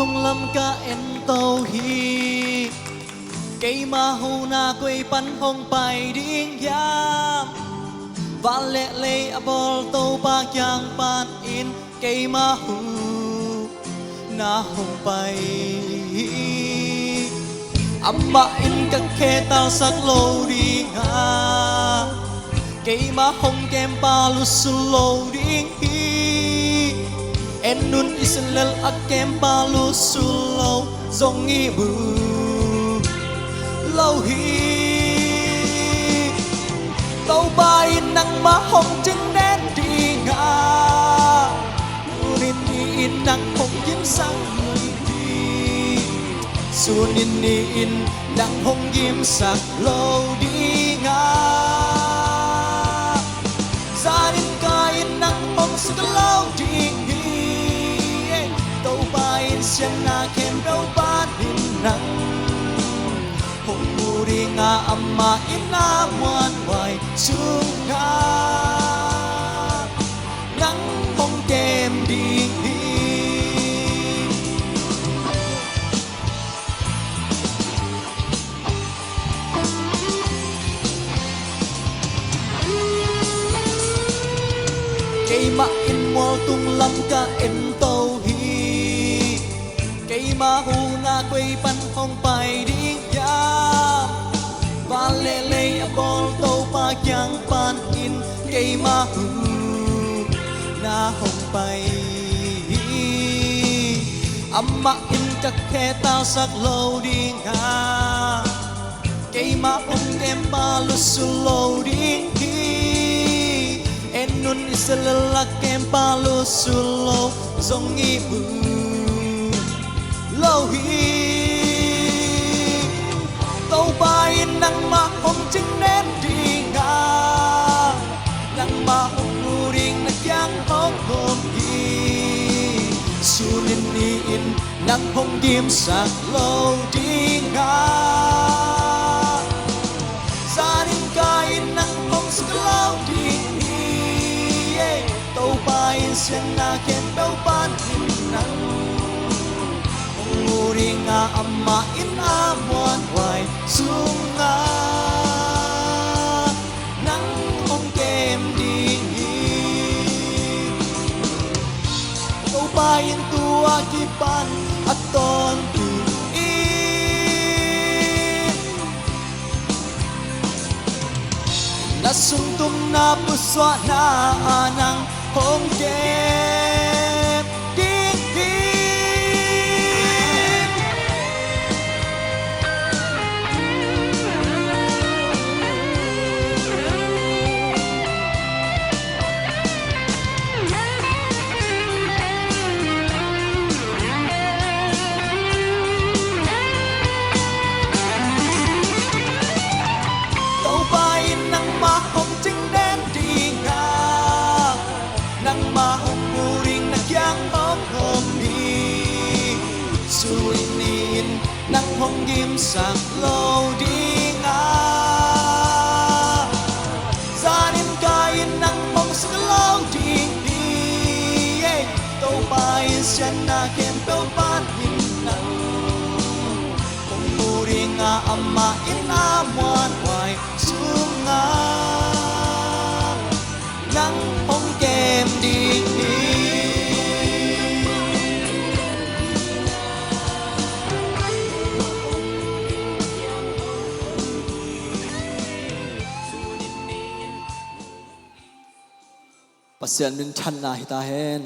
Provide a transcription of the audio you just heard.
tung lâm ca en tàu hi cây ma hu na quay bắn hong bài điên giang và lệ lệ abol tàu ba giang pan in cây ma hu na hong bài amma in các khe tao sắc lâu đi nga cây ma hong kem pa lu su lâu đi en nun islel akem pa lu su lâu dong nghi bu lâu hi tàu bay nắng ma hồng chân đen đi nga nunin in nắng hồngยิ้มsáng người đi sunin in nắng hồngยิ้มsắc lâu đi nga gia đình ca in nắng hồng sắc lâu đi tàu bay xiên na kem đâu ba in nắng đi nga amma ina muan hoài xuống nga nắng bóng kem đi cây ma in mua tung lâm ca in tàu hi cây ma hu na quay bắn hong bài đi ya và lệ lệ abol tàu ba giang pan in cây ma hu na hong bay amma in các khe tao sắc lâu đi nga cây ma hong kem pa lu su lâu đi en nun islel kem pa lu su lâu dong nghi bu lâu hi tàu bay nắng ma hồng chứng nén đi nga nắng ma hồng nu riêng nắng giang hồng hồng hi sunin in nắng hồng kiếm sắc lâu đi nga gia đình ca in nắng hồng sắc lâu đi tàu bay xiên na kem đâu ban in nắng ring nga amma in amuan hoài xuống nga nắng bóng kem đi tàu bay in tua kipan at ton tu in na sung tum na puswa na anang hong kem đi nắng hồngยิ้มsắc lâu đi nga gia đình ca in nắng hồng sắc lâu đi tàu bay xiên na kem đâu ban in nắng hồng mù đi nga amma in amuan hoài xuống nga nắng hồng kem đi pasyan min chan na hita hen